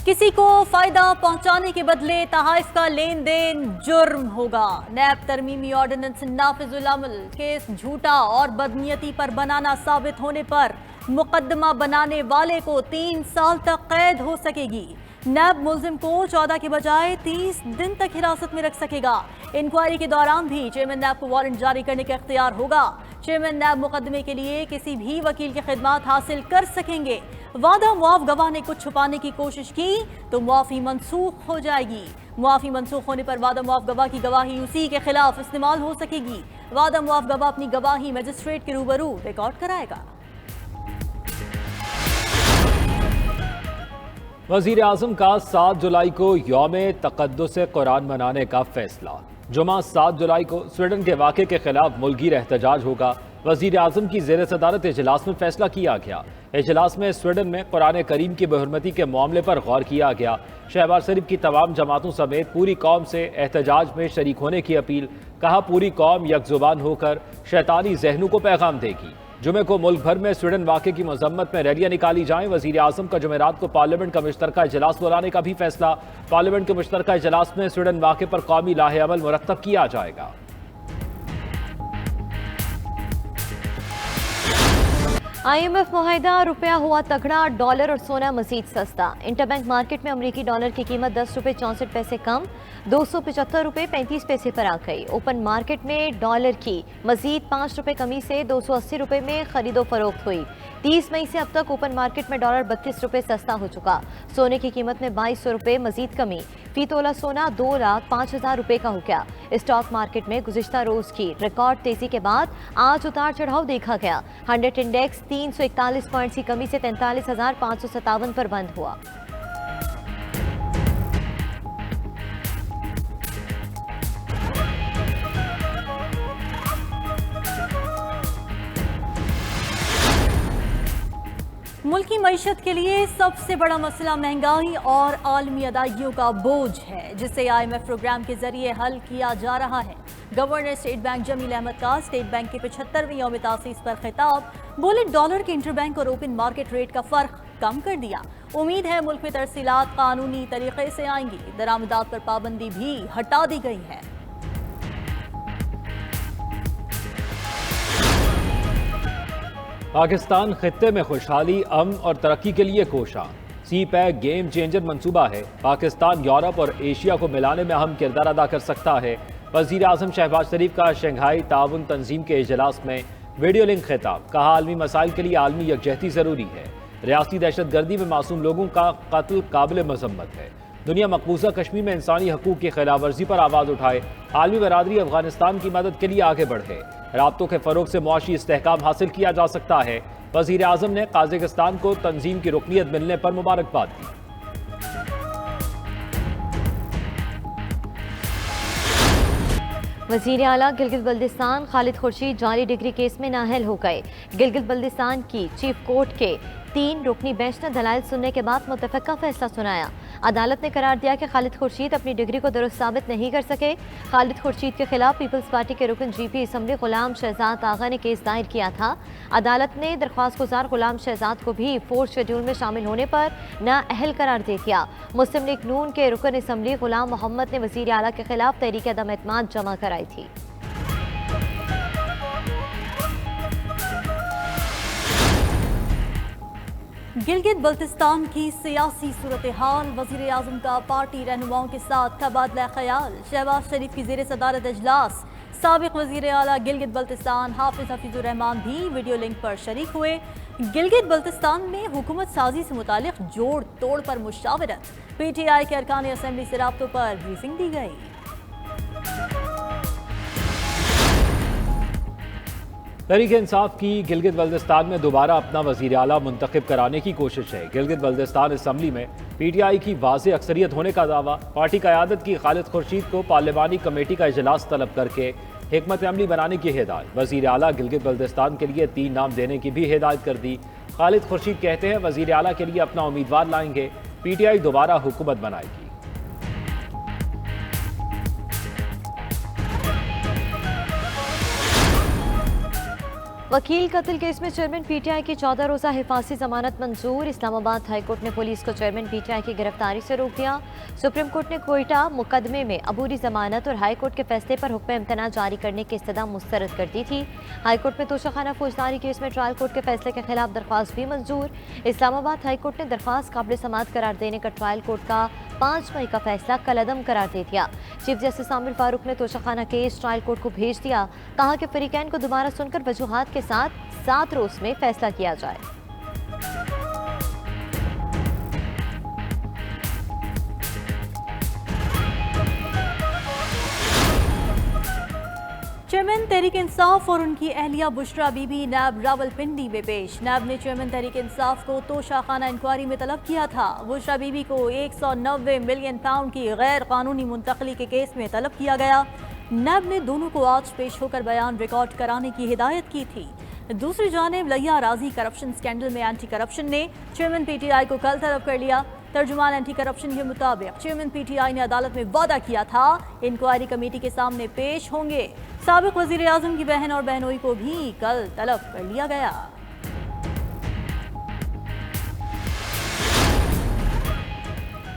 किसी को फायदा पहुंचाने के बदले तहाइफ का लेन देन जुर्म होगा। नैब तरमीमी ऑर्डिनेंस नाफिजुल अमल। केस झूठा और बदनीयती पर बनाना साबित होने पर मुकदमा बनाने वाले को 3 साल तक कैद हो सकेगी। नैब मुलजिम को 14 के बजाय 30 दिन तक हिरासत में रख सकेगा। इंक्वायरी के दौरान भी चेयरमैन नैब को वारंट जारी करने का इख्तियार होगा। चेयरमैन नैब मुकदमे के लिए किसी भी वकील की खिदमत हासिल कर सकेंगे। वादा मुआफ गवाह ने कुछ छुपाने की कोशिश की तो मुआफी मनसूख हो जाएगी। मुआफी मनसूख होने पर वादा मुआफ गवाह की गवाही उसी के खिलाफ इस्तेमाल हो सकेगी। वादा मुआफ गवाह अपनी गवाही मजिस्ट्रेट के रूबरू रिकॉर्ड कराएगा। वजीर आजम का 7 जुलाई को यौम तक़द्दुस कुरान मनाने का फैसला। जुमा 7 जुलाई को स्वीडन के वाक़े के खिलाफ मुल्कीर एहतजाज होगा। वजीर आजम की ज़ेर सदारत इजलास में फैसला किया गया। इजलास में स्वीडन में कुरान करीम की बेहुरमती के मामले पर गौर किया गया। शहबाज शरीफ की तमाम जमातों समेत पूरी कौम से एहतजाज में शरीक होने की अपील। कहा, पूरी कौम यकजुबान होकर शैतानी जहनों को पैगाम देगी। जुमे को मुल्क भर में स्वीडन वाक़े की मजम्मत में रैलियां निकाली जाएं। वजीर आजम का जुमेरात को पार्लियामेंट का मुश्तरका इजलास बुलाने का भी फैसला। पार्लियामेंट के मुश्तरका इजलास में स्वीडन वाक़े पर कौमी लाहे अमल मुरतब किया जाएगा। IMF मुआहिदा, रुपया हुआ तगड़ा, डॉलर और सोना मजीद सस्ता। इंटरबैंक मार्केट में अमरीकी डॉलर की कीमत 10 रुपये 64 पैसे कम 275 रुपये 35 पैसे पर आ गई। ओपन मार्केट में डॉलर की मजीद 5 रुपये कमी से 280 रुपये में खरीदो फरोख्त हुई। 30 मई से अब तक ओपन मार्केट में डॉलर 32 रुपये सस्ता हो चुका। सोने की कीमत में 2200 रुपये मजीद कमी। फी तोला सोना 2,05,000 रुपये का हो गया। स्टॉक मार्केट में गुज़िश्ता रोज की रिकॉर्ड तेजी के बाद आज उतार चढ़ाव देखा गया। 100 इंडेक्स 341 पॉइंट्स की कमी से 43,557 पर बंद हुआ। मुल्की मईशत के लिए सबसे बड़ा मसला महंगाई और आलमी अदायगियों का बोझ है, जिसे IMF प्रोग्राम के जरिए हल किया जा रहा है। Governor state bank Jameel Ahmed का स्टेट बैंक के 75वें यौम तासीस पर खिताब। बोले, डॉलर के इंटरबैंक और ओपन मार्केट रेट का फर्क कम कर दिया। उम्मीद है मुल्क में तरसीलात कानूनी तरीके से आएंगी। दरामदात पर पाबंदी भी हटा दी गई है। पाकिस्तान खित्ते में खुशहाली, अमन और तरक्की के लिए कोशा। सी पैक गेम चेंजर मंसूबा है। पाकिस्तान यूरोप और एशिया को मिलाने में अहम किरदार अदा कर सकता है। वजीर आजम शहबाज शरीफ का शंघाई ताउन तंजीम के इजलास में वीडियो लिंक खिताब। कहा, आलमी मसाइल के लिए आलमी यकजहती ज़रूरी है। रियासती दहशत गर्दी में मासूम लोगों का कत्ल काबिल मजम्मत है। दुनिया मकबूजा कश्मीर में इंसानी हकूक की खिलाफ वर्जी पर आवाज़ उठाए। आलमी बरादरी अफगानिस्तान की मदद के लिए आगे बढ़े। राब्तों के फ़रोग से मुआशी इस्तेहकाम हासिल किया जा सकता है। वज़ीर आज़म ने काज़ाकिस्तान को तंजीम की रुकनियत मिलने पर मुबारकबाद दी। वज़ीर आला गिलगित बल्दिस्तान खालिद खुर्शीद जाली डिग्री केस में नाअहल हो गए। गिलगित बल्दिस्तान की चीफ कोर्ट के 3 रुकनी बेंच ने दलाइल सुनने के बाद मुतफ़क्का फैसला सुनाया। अदालत ने करार दिया कि खालिद खुर्शीद अपनी डिग्री को दुरुस्त साबित नहीं कर सके। खालिद खुर्शीद के खिलाफ पीपल्स पार्टी के रुकन GP असम्बली गुलाम शहजाद आगा ने केस दायर किया था। अदालत ने दरख्वास्त गुजार गुलाम शहजाद को भी 4th शेड्यूल में शामिल होने पर नाअहल करार दे दिया। मुस्लिम लीग नून के रुकन असम्बली गुलाम मोहम्मद ने वज़ीर आला के खिलाफ तहरीक अदम एतमाद जमा कराई थी। गिलगित बल्तिस्तान की सियासी सूरत हाल। वज़ीर आज़म का पार्टी रहनुमाओं के साथ तबादला ख्याल। शहबाज शरीफ की ज़ेर सदारत इजलास। साबिक़ वज़ीर आला गिलगित बल्तिस्तान हाफिज़ हफीज़ुर रहमान भी वीडियो लिंक पर शरीक हुए। गिलगित बल्तिस्तान में हुकूमत साजी से मुतालिक जोड़ तोड़ पर मुशावरत। PTI के अरकान असम्बली से राब्तों पर ब्रीफिंग दी गई। तहरीक इंसाफ की गिलगित बल्तिस्तान में दोबारा अपना वज़ीर आला मुंतखब कराने की कोशिश है। गिलगित बल्तिस्तान असम्बली में PTI की वाज़ेह अक्सरियत होने का दावा। पार्टी क़यादत की खालिद खुर्शीद को पार्लिमानी कमेटी का इजलास तलब करके हिकमत अमली बनाने की हिदायत। वज़ीर आला गिलगित बल्तिस्तान के लिए 3 नाम देने की भी हिदायत कर दी। खालिद खुर्शीद कहते हैं, वज़ीर आला के लिए अपना उम्मीदवार लाएंगे। PTI दोबारा हुकूमत बनाएगी। वकील कत्ल केस में चेयरमैन पीटीआई की 14 रोजा हिफाजती जमानत मंजूर। इस्लामाबाद हाई कोर्ट ने पुलिस को चेयरमैन पीटीआई की गिरफ्तारी से रोक दिया। सुप्रीम कोर्ट ने कोयटा मुकदमे में अबूरी जमानत और हाई कोर्ट के फैसले पर हुक्म इम्तना जारी करने की इस्तदा मुस्तरद कर दी थी। हाई कोर्ट में तोशाखाना फौजदारी केस में ट्रायल कोर्ट के फैसले के खिलाफ दरख्वास्त भी मंजूर। इस्लामाबाद हाई कोर्ट ने दरख्वास्त काबिल समाअत करार देने का ट्रायल कोर्ट का 5 मई का फैसला कलअदम करार दे दिया। चीफ जस्टिस आमिर फारूक ने तोशाखाना केस ट्रायल कोर्ट को भेज दिया। कहा कि फरीकैन को दोबारा सुनकर वजूहात के साथ 7 रोज में फैसला किया जाए। चेयरमैन तहरीक इंसाफ और उनकी अहलिया बुशरा बीबी नैब रावलपिंडी में पेश। नैब ने चेयरमैन तहरीक इंसाफ को तोशाखाना इंक्वायरी में तलब किया था। बुशरा बीबी को 190 मिलियन पाउंड की गैर कानूनी मुंतकली के केस में तलब किया गया। नैब ने दोनों को आज पेश होकर बयान रिकॉर्ड कराने की हिदायत की थी। दूसरी जानिब लिया राजी करप्शन स्कैंडल में एंटी करप्शन ने चेयरमैन पीटीआई को कल तलब कर लिया। तर्जुमान एंटी करप्शन के मुताबिक चेयरमैन पीटीआई ने अदालत में वादा किया था इंक्वायरी कमेटी के सामने पेश होंगे। साबिक वजीर आजम की बहन और बहनोई को भी कल तलब कर लिया गया।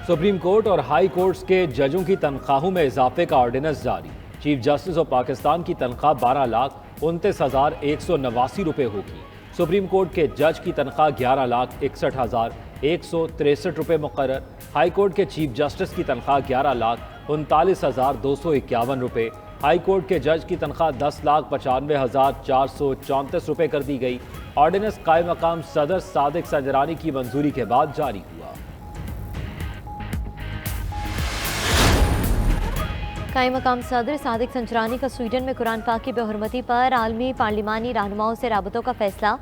सुप्रीम कोर्ट और हाई कोर्ट्स के जजों की तनख्वाहों में इजाफे का ऑर्डिनेंस जारी। चीफ जस्टिस ऑफ पाकिस्तान की तनख्वाह 12,29,189 रुपए होगी। सुप्रीम कोर्ट के जज की तनख्वाह 11,61,163 रुपए मुकर्रर। हाई कोर्ट के चीफ जस्टिस की तनख्वाह 11,39,251 रुपए। हाई कोर्ट के जज की तनख्वाह 10,95,434 रुपए कर दी गई। ऑर्डिनेंस कायम मकाम सदर सादिक संजरानी की मंजूरी के बाद जारी हुआ। कायम मकाम सदर सादिक संजरानी का स्वीडन में कुरान पाक की बेहुरमती पर आलमी पार्लिमानी रहनुमाओं से राबतों का फैसला।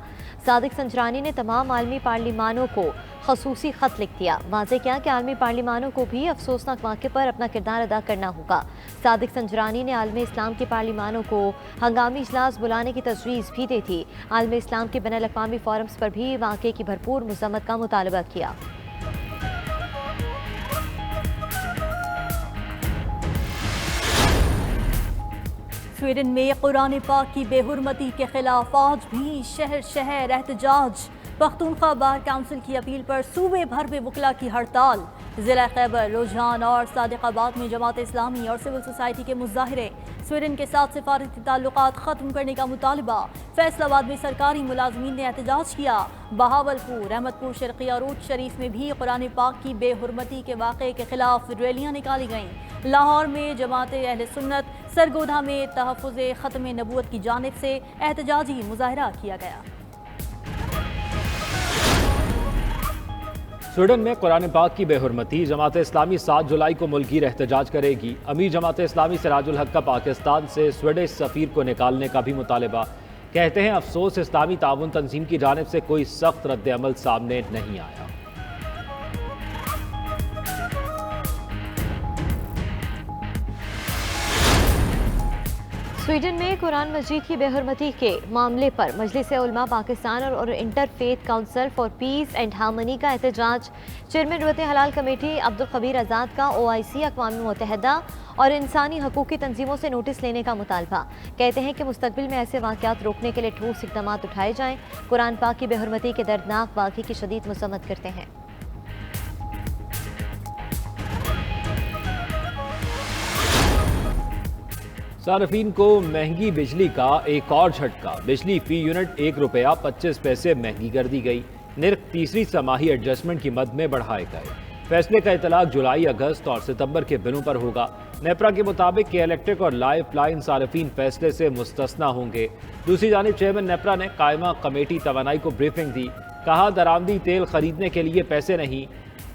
सादिक संजरानी ने तमाम आलमी पार्लिमानों को खसूसी खत लिख दिया। वाज़ेह किया कि आलमी पार्लिमानों को भी अफसोसनाक मौके पर अपना किरदार अदा करना होगा। सादिक संजरानी ने आलमी इस्लाम के पार्लिमानों को हंगामी इजलास बुलाने की तजवीज़ भी दी थी। आलमी इस्लाम के बैनुल अक़वामी फोरम्स पर भी वाक़े की भरपूर मज़म्मत का मुतालबा किया। स्वीडन में कुरान पाक की बेहुरमती के खिलाफ आज भी शहर शहर एहतजाज। पख्तूनख्वा बार काउंसिल की अपील पर सूबे भर में वकला की हड़ताल। जिला खैबर, रुझान और सादिकाबाद में जमात इस्लामी और सिविल सोसाइटी के मुजाहरे। स्वीडन के साथ सिफारती ताल्लुकात खत्म करने का मुतालबा। फैसलाबाद में सरकारी मुलाजमीन ने एहतजाज किया। बहावलपुर, अहमदपुर शर्क़ी और ऊट शरीफ में भी कुरान पाक की बेहुरमती के वाक़े के खिलाफ रैलियाँ निकाली गईं। लाहौर में जमात अहले सुन्नत, सरगोधा में तहफ़्फ़ुज़ ख़त्म नबूवत की जानिब से एहतजाजी मुजाहरा किया गया। स्वीडन में कुरान पाक की बेहुरमती। जमात इस्लामी 7 जुलाई को मुल्कीर एहतजाज करेगी। अमीर जमात इस्लामी सिराजुल हक का पाकिस्तान से स्वीडिश सफ़ीर को निकालने का भी मुतालबा। कहते हैं अफसोस इस्लामी ताउन तंजीम की जानिब से कोई सख्त रद्द अमल सामने नहीं आया। स्वीडन में कुरान मजीद की बेहुरमती के मामले पर मजलिस उलमा पाकिस्तान और interfaith council for piece and harmony का एहतजाज। चेयरमैन रुवत हलाल कमेटी अब्दुल खबीर आज़ाद का OIC अक़वाम मुत्तहिदा और इंसानी हकूक़ी तंजीमों से नोटिस लेने का मुतालबा। कहते हैं कि मुस्तक़बिल में ऐसे वाक़यात रोकने के लिए ठोस इक़दाम उठाए जाएँ। कुरान पाक की बेहुरमती के दर्दनाक वाक़े की शदीद मज़म्मत करते हैं। सार्फिन को महंगी बिजली का एक और झटका। बिजली फी यूनिट 1 रुपया 25 पैसे महंगी कर दी गई। निर्ख तीसरी समाही एडजस्टमेंट की मद में बढ़ाए गए। फैसले का इतलाक जुलाई, अगस्त और सितंबर के बिलों पर होगा। नेपरा के मुताबिक कि इलेक्ट्रिक और लाइफ लाइन सार्फिन फैसले से मुस्तस्ना होंगे। दूसरी जानिब चेयरमैन नेपरा ने कायमा कमेटी तवानाई को ब्रीफिंग दी। कहा दरामदी तेल खरीदने के लिए पैसे नहीं,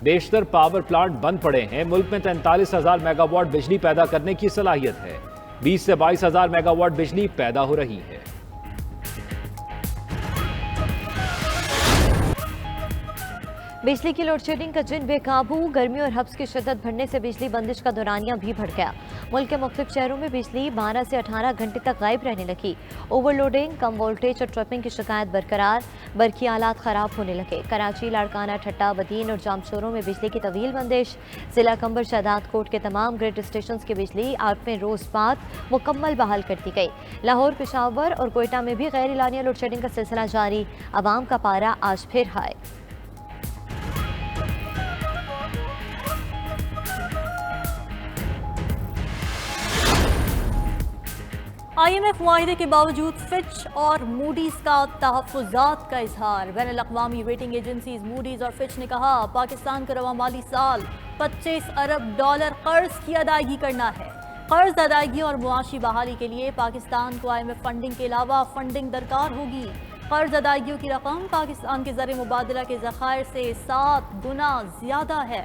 बेशतर पावर प्लांट बंद पड़े हैं। मुल्क में 43,000 मेगावाट बिजली पैदा करने की सलाहियत है। 20 से 22,000 मेगावाट बिजली पैदा हो रही है। बिजली की लोड शेडिंग का जिन बेकाबू, गर्मी और हब्स की शिद्दत बढ़ने से बिजली बंदिश का दौरानिया भी बढ़ गया। मुल्क के मुख्तलिफ शहरों में बिजली 12 से 18 घंटे तक गायब रहने लगी। ओवरलोडिंग, कम वोल्टेज और ट्रिपिंग की शिकायत बरकरार, बरकी आलात खराब होने लगे। कराची, लाड़काना, ठट्टा, बदीन और जामशोरों में बिजली की तवील बंदिश। जिला कंबर शहदाद कोट के तमाम ग्रिड स्टेशन की बिजली 8वें रोज बाद मुकम्मल बहाल कर दी गई। लाहौर, पेशावर और कोयटा में भी गैर एलानिया लोड शेडिंग का सिलसिला जारी। आवाम का पारा आज फिर हाई। IMF मुआहिदे के बावजूद फिच और मूडीज का तहफ़्फ़ुज़ात का इजहार। बैनुल अक़वामी रेटिंग एजेंसीज मूडीज और फिच ने कहा पाकिस्तान को रवा माली साल $25 अरब कर्ज की अदायगी करना है। कर्ज अदायगी और मुआशी बहाली के लिए पाकिस्तान को IMF फंडिंग के अलावा फंडिंग दरकार होगी। कर्ज अदायगियों की रकम पाकिस्तान के ज़र मुबादला के ज़खायर से 7 गुना ज्यादा है।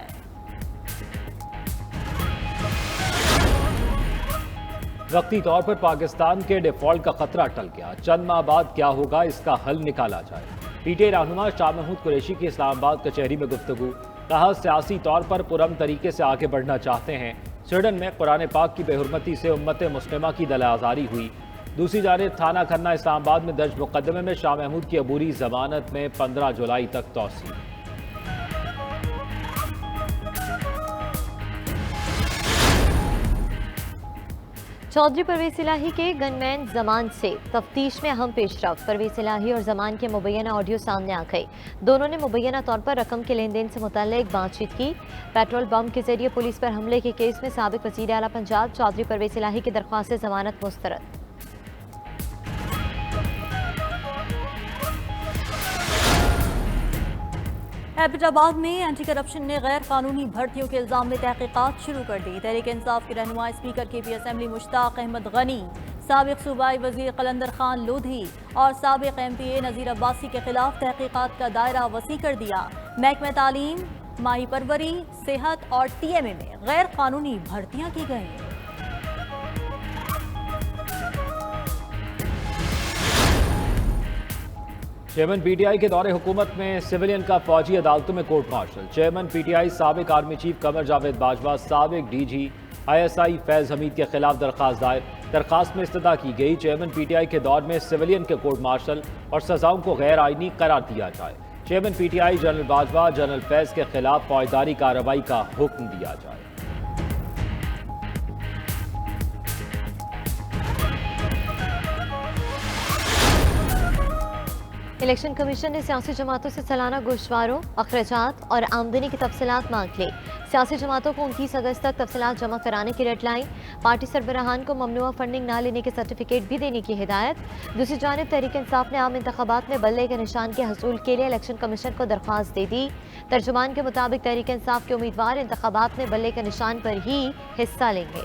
वक्ती तौर पर पाकिस्तान के डिफॉल्ट का खतरा टल गया। चंद माह बाद क्या होगा, इसका हल निकाला जाए। PTI रहनुमा शाह महमूद कुरैशी की इस्लामाबाद कचहरी में गुफ्तगू। कहा सियासी तौर पर पुरअमन तरीके से आगे बढ़ना चाहते हैं। स्वीडन में कुरान पाक की बेहुरमती से उम्मत मुस्लिमा की दलाजारी हुई। दूसरी जानिब थाना खन्ना इस्लामाबाद में दर्ज मुकदमे में शाह महमूद की अबूरी जमानत में 15 जुलाई तक तौसील। चौधरी परवेज इलाही के गनमैन जमान से तफ्तीश में अहम पेशरफ। परवेज इलाही और जमान के मुबैना ऑडियो सामने आ गई। दोनों ने मुबैना तौर पर रकम के लेन देन से मुतल्लिक बातचीत की। पेट्रोल बम के जरिए पुलिस पर हमले के केस में साबिक वज़ीर आला पंजाब चौधरी परवेज इलाही की दरख्वास्त जमानत मुस्तरद। एबटाबाद में एंटी करप्शन ने गैर कानूनी भर्तियों के इल्जाम में तहकीकात शुरू कर दी। तहरीक इंसाफ के रहनुमा speaker KP assembly Mushtaq Ahmed Ghani, साबिक सूबाई वजीर कलंदर खान लोधी और साबिक MPA नज़ीर अब्बासी के खिलाफ तहकीकात का दायरा वसी कर दिया। महकमे तालीम, माही परवरी, सेहत और TMA में गैर कानूनी भर्तियां की गई। चेयरमैन PTI के दौरे हुकूमत में सिविलियन का फौजी अदालतों में कोर्ट मार्शल। चेयरमैन PTI साबिक आर्मी चीफ कमर जावेद बाजवा, साबिक DG ISI फैज हमीद के खिलाफ दरखास्त दायर। दरखास्त में इस्तदा की गई चेयरमैन PTI के दौर में सिविलियन के कोर्ट मार्शल और सजाओं को गैर आइनी करार दिया जाए। Chairman PTI general Bajwa, general Faiz के खिलाफ फौजदारी कार्रवाई का हुक्म दिया जाए। इलेक्शन कमीशन ने सियासी जमातों से सालाना गोशवारों, अखराजात और आमदनी की तफसीलात मांग ली। सियासी जमातों को 29 अगस्त तक तफसीलात जमा कराने की डेडलाइन। पार्टी सरबराहान को ममनुआ फंडिंग ना लेने के सर्टिफिकेट भी देने की हिदायत। दूसरी जानिब तहरीक इंसाफ ने आम इंतखाबात में बल्ले के निशान के हसूल के लिए इलेक्शन कमीशन को दरख्वास्त दे दी। तर्जुमान के मुताबिक तहरीक इंसाफ के उम्मीदवार इंतखाबात में बल्ले के निशान पर ही हिस्सा लेंगे।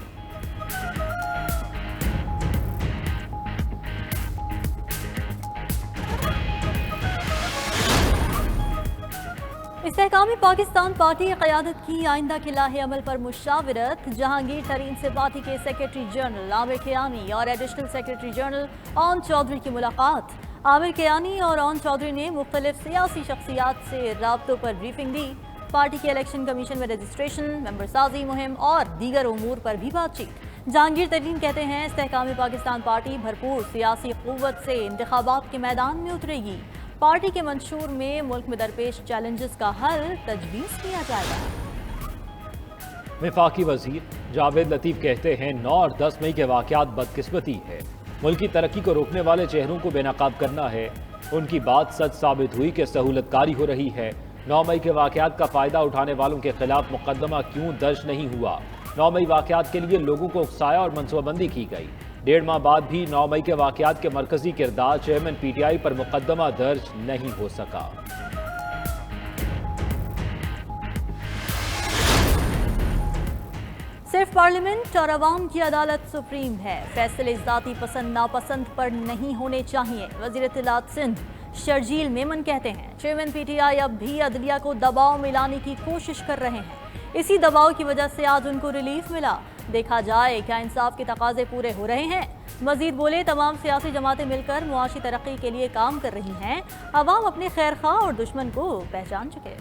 इस्तेहकामी पाकिस्तान पार्टी की क़यादत की आइंदा के लाहे अमल पर मुशावरत। जहांगीर तरीन से पार्टी के सेक्रेटरी जनरल आमिर कियानी और additional secretary general Aun Chaudhry की मुलाकात। आमिर कियानी और ओन चौधरी ने मुख्तलिफ सियासी शख्सियात से राब्तों पर ब्रीफिंग दी। पार्टी के इलेक्शन कमीशन में रजिस्ट्रेशन, मेंबर साजी मुहिम और दीगर उमूर पर भी बातचीत। जहांगीर तरीन कहते हैं इस्तेहकामी पाकिस्तान पार्टी भरपूर सियासी क़ुव्वत से इंतखाबात के मैदान में उतरेगी। पार्टी के मंशूर में मुल्क में दरपेश चैलेंजेस का हल तजवीज़ किया जाएगा। वफाकी वजीर जावेद लतीफ़ कहते हैं 9 और 10 मई के वाक़यात बदकिस्मती है। मुल्क की तरक्की को रोकने वाले चेहरों को बेनकाब करना है। उनकी बात सच साबित हुई कि सहूलतकारी हो रही है। 9 मई के वाक़यात का फ़ायदा उठाने वालों के खिलाफ मुकदमा क्यों दर्ज नहीं हुआ? 9 मई वाक़यात के लिए लोगों को उकसाया और मनसूबाबंदी की गई। 1.5 माह बाद भी 9 मई के वाक़यात के मरकजी किरदार चेयरमैन PTI पर मुकदमा दर्ज नहीं हो सका। सिर्फ पार्लियामेंट और अवाम की अदालत सुप्रीम है। फैसले जाती पसंद नापसंद पर नहीं होने चाहिए। वज़ीर इत्तलात सिंध शर्जील मेमन कहते हैं चेयरमैन PTI अब भी अदलिया को दबाव में लाने की कोशिश कर रहे हैं। इसी दबाव की वजह से आज उनको रिलीफ मिला। देखा जाए क्या इंसाफ के तकाजे पूरे हो रहे हैं। मजीद बोले तमाम सियासी जमातें मिलकर मुआशी तरक्की के लिए काम कर रही हैं। अवाम अपने खैर खा और दुश्मन को पहचान चुके।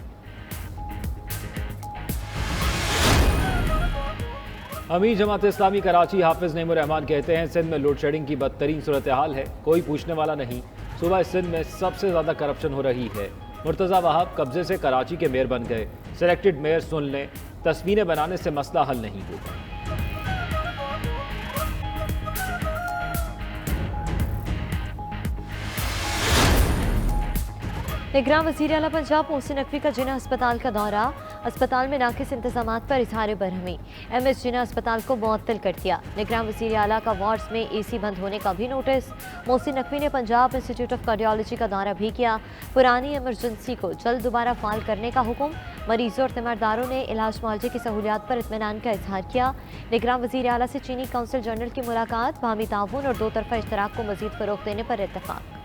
अमीर जमात इस्लामी कराची हाफिज नईमुर रहमान कहते हैं सिंध में लोड शेडिंग की बदतरीन सूरत हाल है, कोई पूछने वाला नहीं। सूबा सिंध में सबसे ज़्यादा करप्शन हो रही है। मुर्तज़ा वहाब कब्जे से कराची के मेयर बन गए। सिलेक्टेड मेयर सुन लें, तस्वीरें बनाने से मसला हल नहीं होगा। निगरान वज़ीर आला पंजाब मोहसिन नकवी का जिना अस्पताल का दौरा। अस्पताल में नाकिस इंतजामात पर इजहार बरहमी। MS जिना अस्पताल को मुअत्तल कर दिया। निगरान वज़ीर आला का वार्ड्स में AC बंद होने का भी नोटिस। मोहसिन नकवी ने पंजाब इंस्टीट्यूट ऑफ कार्डियोलॉजी का दौरा भी किया। पुरानी इमरजेंसी को जल्द दोबारा फाल करने का हुक्म। मरीजों और तीमारदारों ने इलाज मुआवजे की सहूलियात पर इत्मीनान का इजहार किया। निगरान वज़ीर आला से चीनी काउंसिल जनरल की मुलाकात। बाहमी ताउन और दो तरफा इश्तराक को मजीद फ़रोग़ देने पर इत्तफाक।